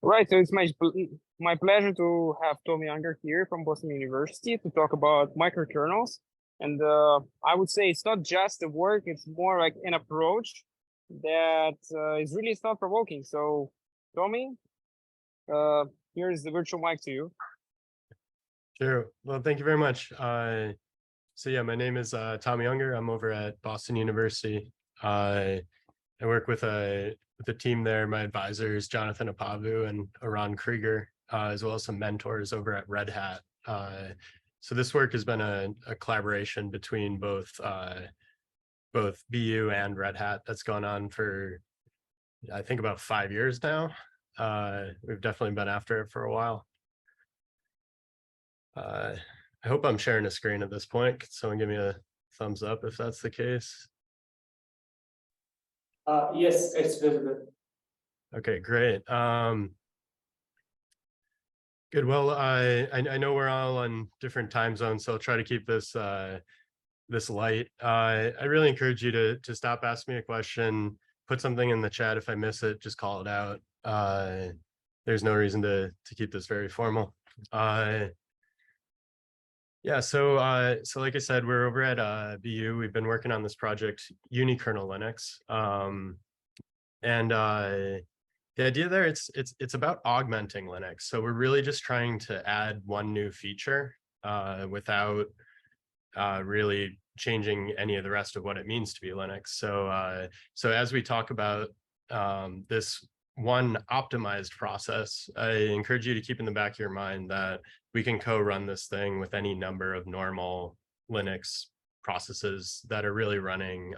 Right, so it's my pleasure to have Tommy Unger here from Boston University to talk about microkernels. And I would say it's not just a work; it's more like an approach that is really thought-provoking. So, Tommy, uh, here's the virtual mic to you. Sure. Well, thank you very much. So yeah, my name is Tommy Unger. I'm over at Boston University. I work with a team there. My advisors, Jonathan Apavu and Aran Krieger, as well as some mentors over at Red Hat. So this work has been a collaboration between both BU and Red Hat that's gone on for, I think, about 5 years now. We've definitely been after it for a while. I hope I'm sharing a screen at this point. Could someone give me a thumbs up if that's the case? Yes, it's visible. Okay, great. Good. Well, I know we're all on different time zones, so I'll try to keep this this light. I really encourage you to stop asking me a question, put something in the chat. If I miss it, just call it out. There's no reason to keep this very formal. Yeah, so like I said, we're over at BU. We've been working on this project, Unikernel Linux. And the idea there, it's about augmenting Linux. So we're really just trying to add one new feature without really changing any of the rest of what it means to be Linux. So as we talk about this one optimized process, I encourage you to keep in the back of your mind that we can co-run this thing with any number of normal Linux processes that are really running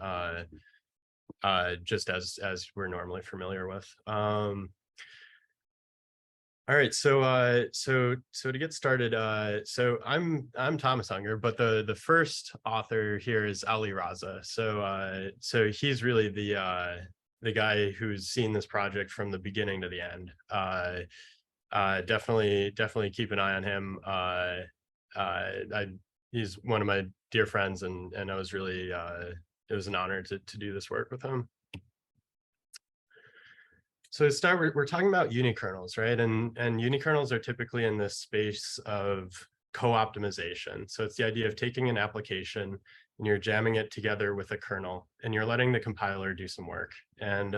just as we're normally familiar with. All right, so to get started, so I'm Thomas Unger, but the first author here is Ali Raza. So he's really the guy who's seen this project from the beginning to the end. Definitely keep an eye on him. He's one of my dear friends, and I was really it was an honor to do this work with him. So to start, we're talking about unikernels, right? And unikernels are typically in this space of co-optimization. So it's the idea of taking an application and you're jamming it together with a kernel and you're letting the compiler do some work. And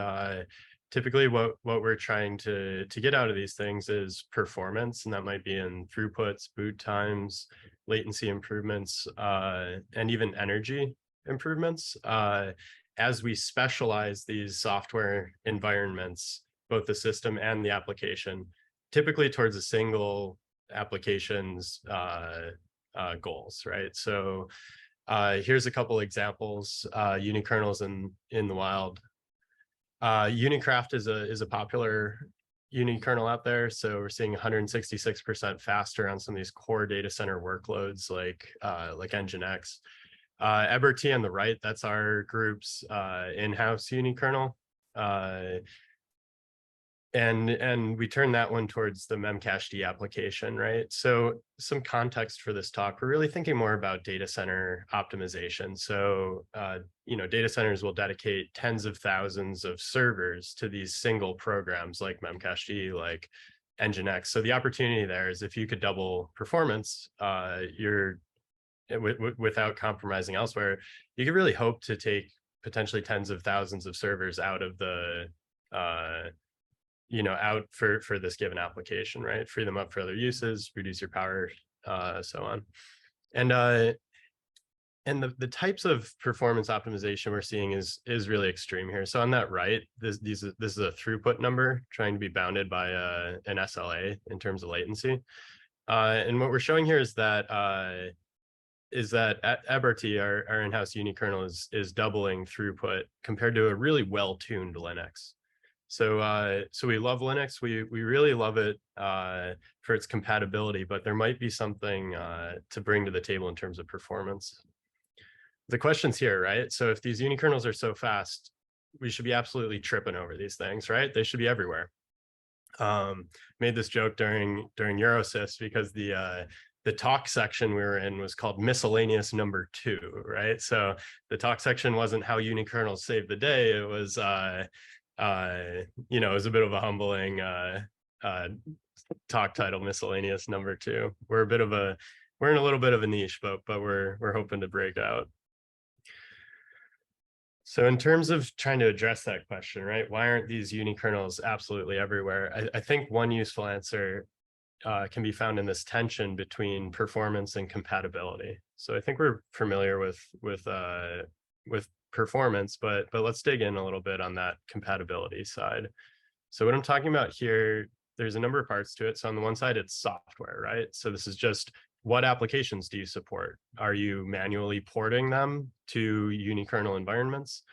typically what we're trying to get out of these things is performance, and that might be in throughputs, boot times, latency improvements, and even energy improvements. As we specialize these software environments, both the system and the application, typically towards a single application's goals, right? So here's a couple examples. Unikernels in the wild. Unicraft is a popular unikernel out there. So we're seeing 166% faster on some of these core data center workloads like Nginx. EBRT on the right, that's our group's in-house unikernel. And we turn that one towards the memcached application, right? So some context for this talk, we're really thinking more about data center optimization. So, data centers will dedicate tens of thousands of servers to these single programs like memcached, like Nginx. So the opportunity there is if you could double performance, without compromising elsewhere, you could really hope to take potentially tens of thousands of servers out of the out for this given application, right? Free them up for other uses, reduce your power, so on. And the types of performance optimization we're seeing is really extreme here. So on that right, this is a throughput number trying to be bounded by an SLA in terms of latency. And what we're showing here is that at EBRT, our in-house unikernel is doubling throughput compared to a really well-tuned Linux. So we love Linux. We really love it for its compatibility, but there might be something to bring to the table in terms of performance. The question's here, right? So if these unikernels are so fast, we should be absolutely tripping over these things, right? They should be everywhere. Made this joke during Eurosys because the talk section we were in was called miscellaneous number 2, right? So the talk section wasn't how unikernels saved the day. It was it was a bit of a humbling talk title miscellaneous number 2. We're in a little bit of a niche, but we're hoping to break out. So in terms of trying to address that question, right? Why aren't these unikernels absolutely everywhere? I think one useful answer can be found in this tension between performance and compatibility. So I think we're familiar with performance, but let's dig in a little bit on that compatibility side. So what I'm talking about here, there's a number of parts to it. So on the one side, it's software, right? So this is just what applications do you support? Are you manually porting them to unikernel environments?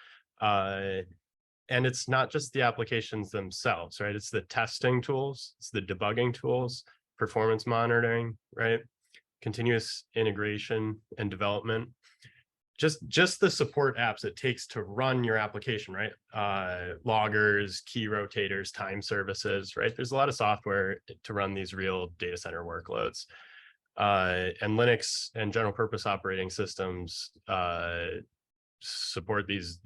And it's not just the applications themselves, right? It's the testing tools, it's the debugging tools, performance monitoring, right? Continuous integration and development. Just the support apps it takes to run your application, right? Loggers, key rotators, time services, right? There's a lot of software to run these real data center workloads. And Linux and general purpose operating systems support this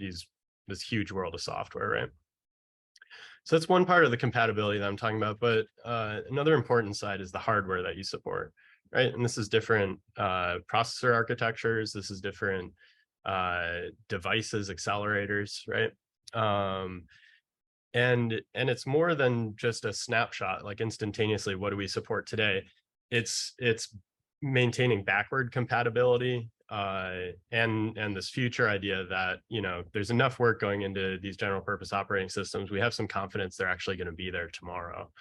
huge world of software, right? So that's one part of the compatibility that I'm talking about, but another important side is the hardware that you support, right? And this is different processor architectures, this is different devices, accelerators, right? And it's more than just a snapshot, like instantaneously, what do we support today? It's maintaining backward compatibility and this future idea that, you know, there's enough work going into these general purpose operating systems. We have some confidence they're actually going to be there tomorrow,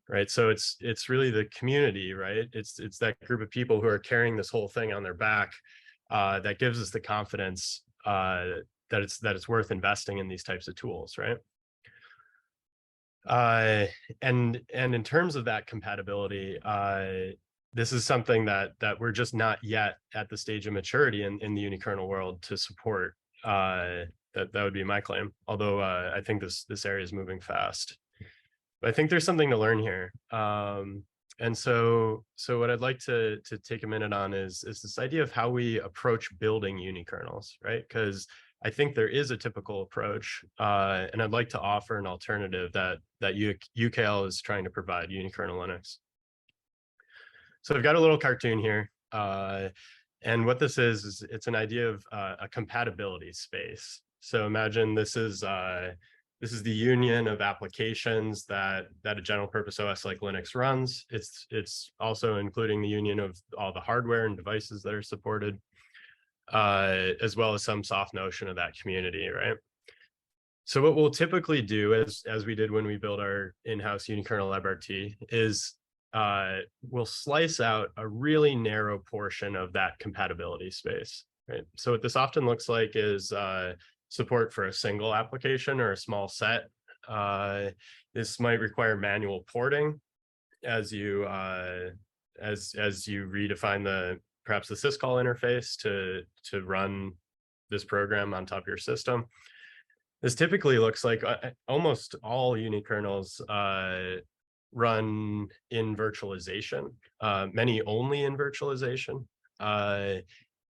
right? So it's really the community, right? It's that group of people who are carrying this whole thing on their back that gives us the confidence that it's worth investing in these types of tools, right? And in terms of that compatibility, this is something that we're just not yet at the stage of maturity in the unikernel world to support. That would be my claim. Although I think this area is moving fast. But I think there's something to learn here. And so what I'd like to take a minute on is this idea of how we approach building unikernels, right? Because I think there is a typical approach, and I'd like to offer an alternative that UKL is trying to provide, Unikernel Linux. So I've got a little cartoon here, and what this is it's an idea of a compatibility space. So imagine this is the union of applications that a general purpose OS like Linux runs. It's also including the union of all the hardware and devices that are supported, as well as some soft notion of that community, right? So what we'll typically do, as we did when we built our in-house Unikernel LibRT, is we'll slice out a really narrow portion of that compatibility space, right? So what this often looks like is support for a single application or a small set. This might require manual porting as you redefine perhaps the syscall interface to run this program on top of your system. This typically looks like almost all unikernels run in virtualization, many only in virtualization, and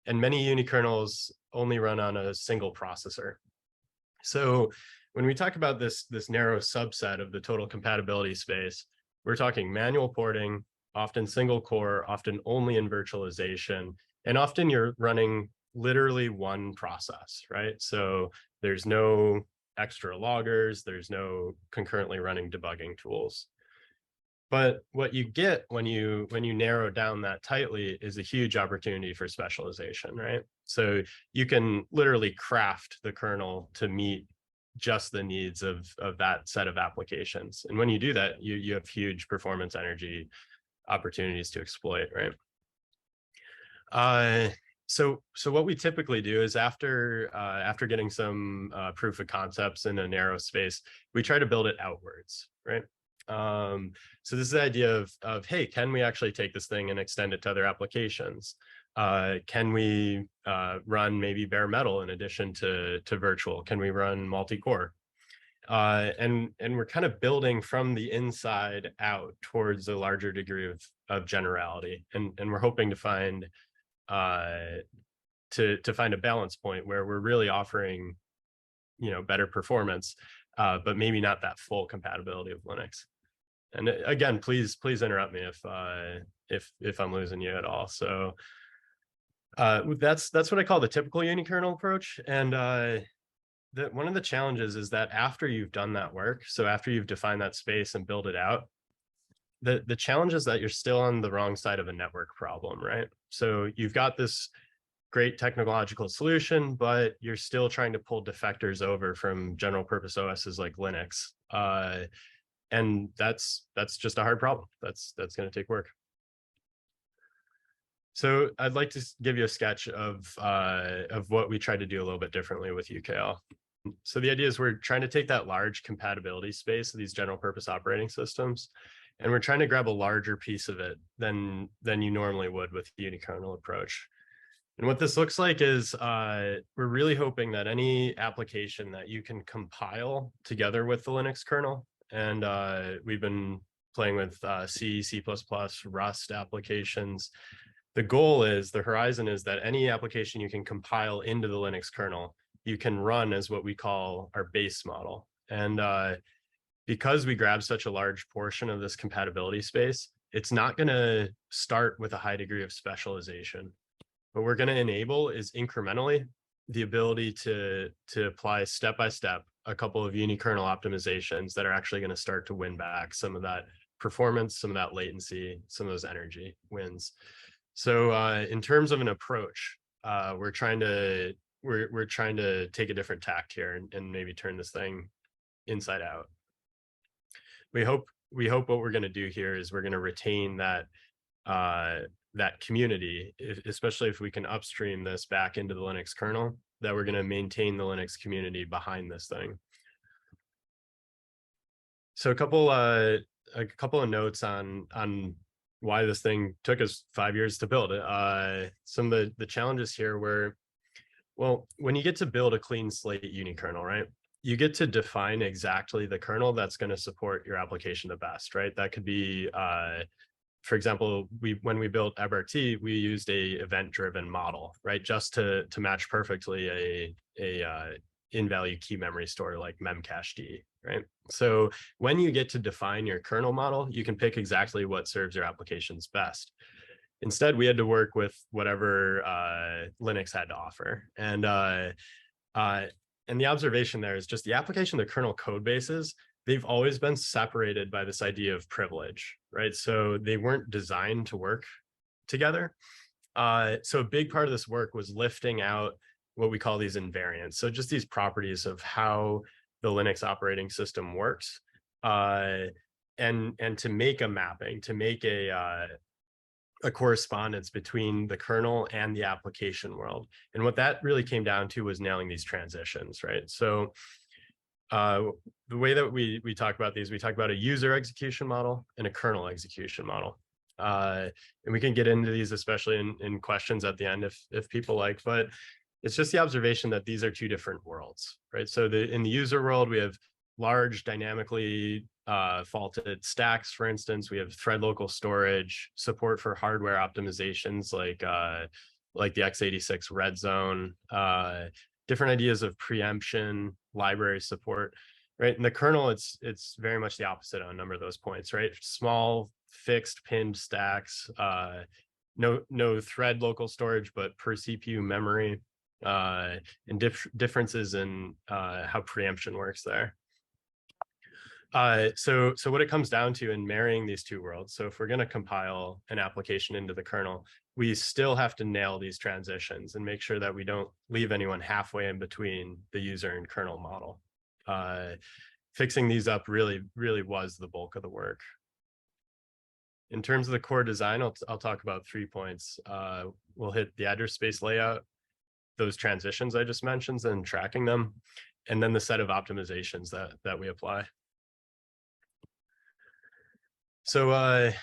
many unikernels only run on a single processor. So when we talk about this narrow subset of the total compatibility space, we're talking manual porting, often single core, often only in virtualization, and often you're running literally one process, right? So there's no extra loggers, there's no concurrently running debugging tools. But what you get when you narrow down that tightly is a huge opportunity for specialization, right? So you can literally craft the kernel to meet just the needs of that set of applications. And when you do that, you have huge performance energy opportunities to exploit, right? So what we typically do is after getting some proof of concepts in a narrow space, we try to build it outwards, right? So this is the idea of hey, can we actually take this thing and extend it to other applications? Can we run maybe bare metal in addition to virtual? Can we run multi-core? And we're kind of building from the inside out towards a larger degree of generality, and we're hoping to find find a balance point where we're really offering, you know, better performance, but maybe not that full compatibility of Linux. And again, please interrupt me if I'm losing you at all. So that's what I call the typical unikernel approach. And one of the challenges is that after you've done that work, so after you've defined that space and build it out, the challenge is that you're still on the wrong side of a network problem, right? So you've got this great technological solution, but you're still trying to pull defectors over from general purpose OSs like Linux. And that's just a hard problem. That's going to take work. So I'd like to give you a sketch of what we tried to do a little bit differently with UKL. So the idea is we're trying to take that large compatibility space of these general purpose operating systems, and we're trying to grab a larger piece of it than you normally would with the Unikernel approach. And what this looks like is we're really hoping that any application that you can compile together with the Linux kernel, and we've been playing with C, C++, Rust applications. The goal is, the horizon is that any application you can compile into the Linux kernel, you can run as what we call our base model. And because we grab such a large portion of this compatibility space, it's not going to start with a high degree of specialization. What we're going to enable is incrementally the ability to apply step by step a couple of unikernel optimizations that are actually going to start to win back some of that performance, some of that latency, some of those energy wins. So in terms of an approach, we're trying to take a different tact here and maybe turn this thing inside out. We hope what we're going to do here is we're going to retain that that community, especially if we can upstream this back into the Linux kernel, that we're going to maintain the Linux community behind this thing. So a couple of notes on why this thing took us 5 years to build. Some of the challenges here were, well, when you get to build a clean slate unikernel, right, you get to define exactly the kernel that's going to support your application the best, right? That could be, for example, when we built EBRT, we used a event-driven model, right, just to match perfectly a in-value key memory store like memcached, right? So when you get to define your kernel model, you can pick exactly what serves your applications best. Instead, we had to work with whatever Linux had to offer. And the observation there is just the application, the kernel code bases, they've always been separated by this idea of privilege, right? So they weren't designed to work together. So a big part of this work was lifting out what we call these invariants. So just these properties of how the Linux operating system works, and to make a mapping, to make a correspondence between the kernel and the application world. And what that really came down to was nailing these transitions, right? So the way that we talk about these, we talk about a user execution model and a kernel execution model. And we can get into these, especially in questions at the end if people like, but it's just the observation that these are two different worlds, right? So in the user world, we have large dynamically faulted stacks. For instance, we have thread local storage, support for hardware optimizations like the x86 red zone, different ideas of preemption, library support, right? In the kernel, it's very much the opposite on a number of those points, right? Small fixed pinned stacks, no thread local storage, but per CPU memory, and differences in how preemption works there. So what it comes down to in marrying these two worlds, so if we're going to compile an application into the kernel, we still have to nail these transitions and make sure that we don't leave anyone halfway in between the user and kernel model. Fixing these up really was the bulk of the work. In terms of the core design, I'll talk about 3 points. We'll hit the address space layout, those transitions I just mentioned and tracking them, and then the set of optimizations that we apply. So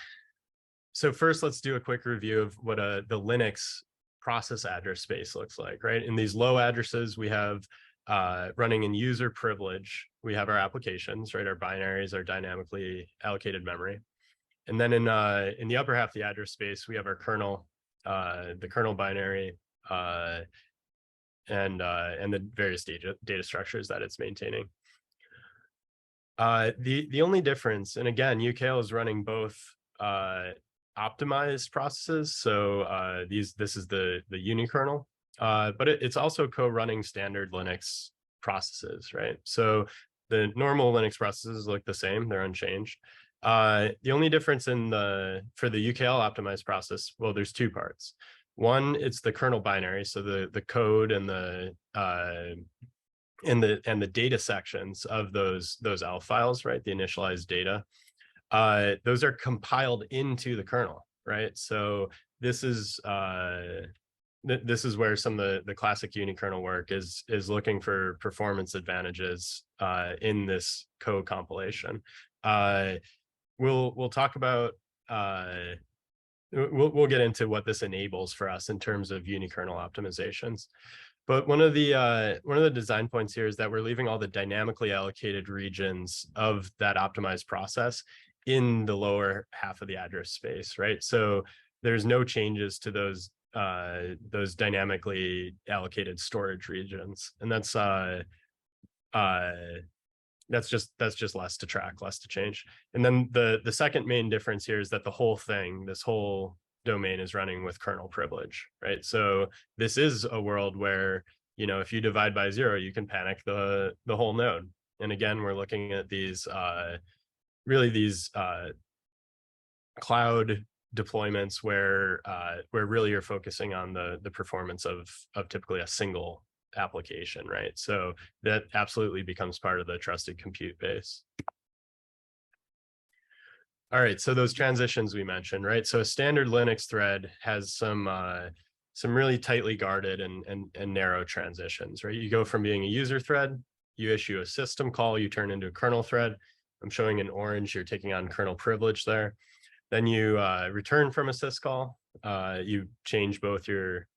first, let's do a quick review of what the Linux process address space looks like, right? In these low addresses, we have running in user privilege, we have our applications, right? Our binaries, our dynamically allocated memory. And then in the upper half of the address space, we have our kernel, the kernel binary, and the various data structures that it's maintaining. The only difference, and again, UKL is running both optimized processes. So this is the Unikernel, but it's also co-running standard Linux processes, right? So the normal Linux processes look the same; they're unchanged. The only difference for the UKL optimized process, well, there's two parts. One, it's the kernel binary, so the code and the data sections of those ELF files, right? The initialized data, those are compiled into the kernel, right? So this is where some of the classic Unikernel work is looking for performance advantages in this code compilation. We'll talk about we'll get into what this enables for us in terms of Unikernel optimizations. But one of the design points here is that we're leaving all the dynamically allocated regions of that optimized process in the lower half of the address space, right? So there's no changes to those dynamically allocated storage regions, and that's just less to track, less to change. And then the second main difference here is that the whole thing, this whole domain, is running with kernel privilege, right? So this is a world where, you know, if you divide by 0, you can panic the whole node. And again, we're looking at these these cloud deployments where really you're focusing on the performance of typically a single application, right? So that absolutely becomes part of the trusted compute base. All right, so those transitions we mentioned, right? So a standard Linux thread has some really tightly guarded and narrow transitions, right? You go from being a user thread, you issue a system call, you turn into a kernel thread. I'm showing in orange, you're taking on kernel privilege there. Then you return from a syscall. You change both your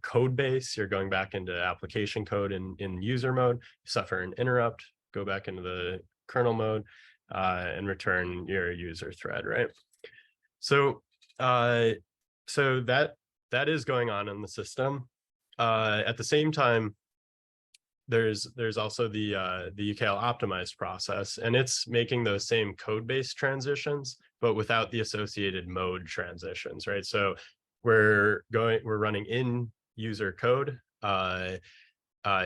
code base. You're going back into application code in user mode. You suffer an interrupt, go back into the kernel mode, and return your user thread, right? So that is going on in the system. At the same time, there's also the UKL optimized process, and it's making those same code base transitions, but without the associated mode transitions, right? So we're running in user code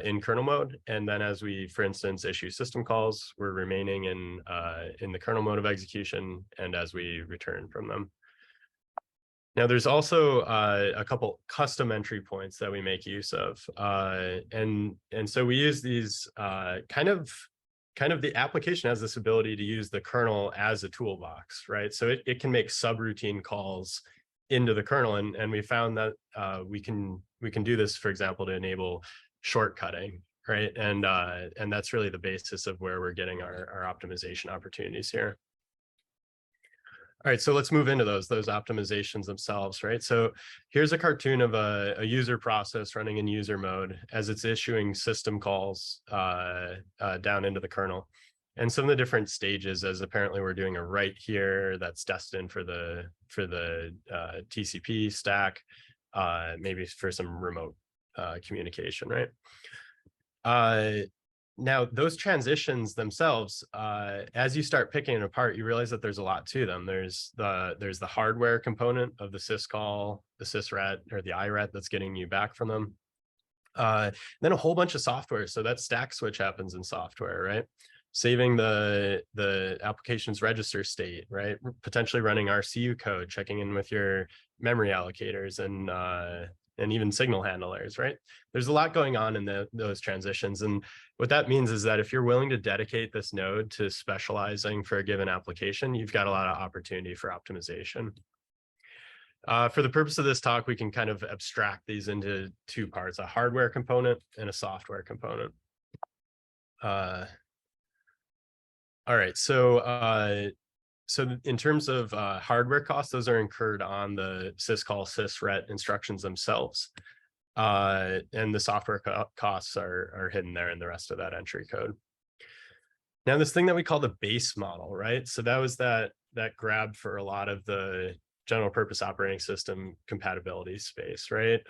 in kernel mode, and then as we, for instance, issue system calls, we're remaining in the kernel mode of execution, and as we return from them. Now, there's also a couple custom entry points that we make use of, and so we use these kind of the application has this ability to use the kernel as a toolbox, right? So it can make subroutine calls into the kernel, and we found that we can do this, for example, to enable shortcutting, right? And that's really the basis of where we're getting our optimization opportunities here. All right, so let's move into those optimizations themselves, right? So here's a cartoon of a user process running in user mode as it's issuing system calls down into the kernel. And some of the different stages, as apparently we're doing a write here that's destined for the TCP stack, maybe for some remote communication, right? Now, those transitions themselves, as you start picking it apart, you realize that there's a lot to them. There's the hardware component of the syscall, the sysret, or the iret that's getting you back from them. Then a whole bunch of software. So that stack switch happens in software, right? Saving the application's register state, right? Potentially running RCU code, checking in with your memory allocators and even signal handlers, right? There's a lot going on in those transitions. And what that means is that if you're willing to dedicate this node to specializing for a given application, you've got a lot of opportunity for optimization. For the purpose of this talk, we can kind of abstract these into two parts, a hardware component and a software component. All right, so in terms of hardware costs, those are incurred on the syscall, sysret instructions themselves. And the software costs are hidden there in the rest of that entry code. Now, this thing that we call the base model, right? So that was that grab for a lot of the general purpose operating system compatibility space, right?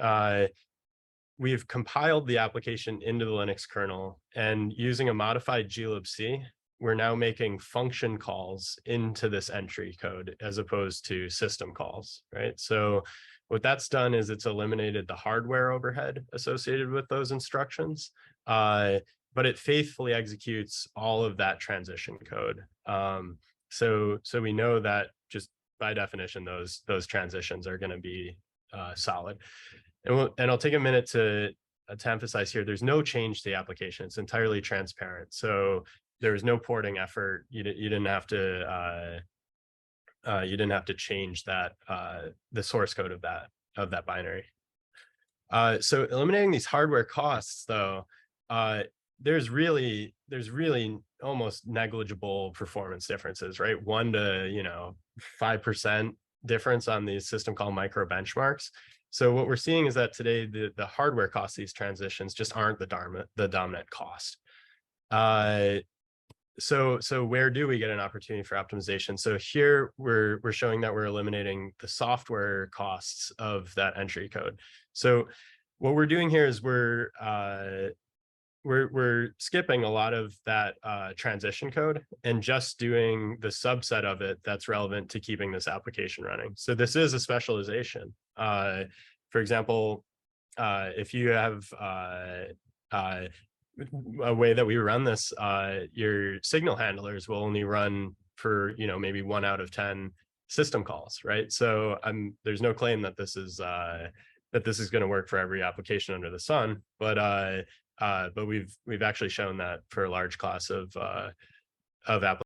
we've compiled the application into the Linux kernel, and using a modified glibc, we're now making function calls into this entry code as opposed to system calls, right? So what that's done is it's eliminated the hardware overhead associated with those instructions, but it faithfully executes all of that transition code. So we know that just by definition, those transitions are going to be solid. And I'll take a minute to emphasize here, there's no change to the application. It's entirely transparent. So there was no porting effort. You didn't have to change that the source code of that binary. So eliminating these hardware costs, though, there's really almost negligible performance differences, right? 1 to 5% difference on these system call micro benchmarks. So what we're seeing is that today the hardware costs of these transitions just aren't the dominant cost. So where do we get an opportunity for optimization? So here we're showing that we're eliminating the software costs of that entry code. So what we're doing here is we're skipping a lot of that transition code and just doing the subset of it that's relevant to keeping this application running. So this is a specialization. For example, if you have a way that we run this, your signal handlers will only run for maybe 1 out of 10 system calls, right? So there's no claim that this is going to work for every application under the sun, but we've actually shown that for a large class of applications.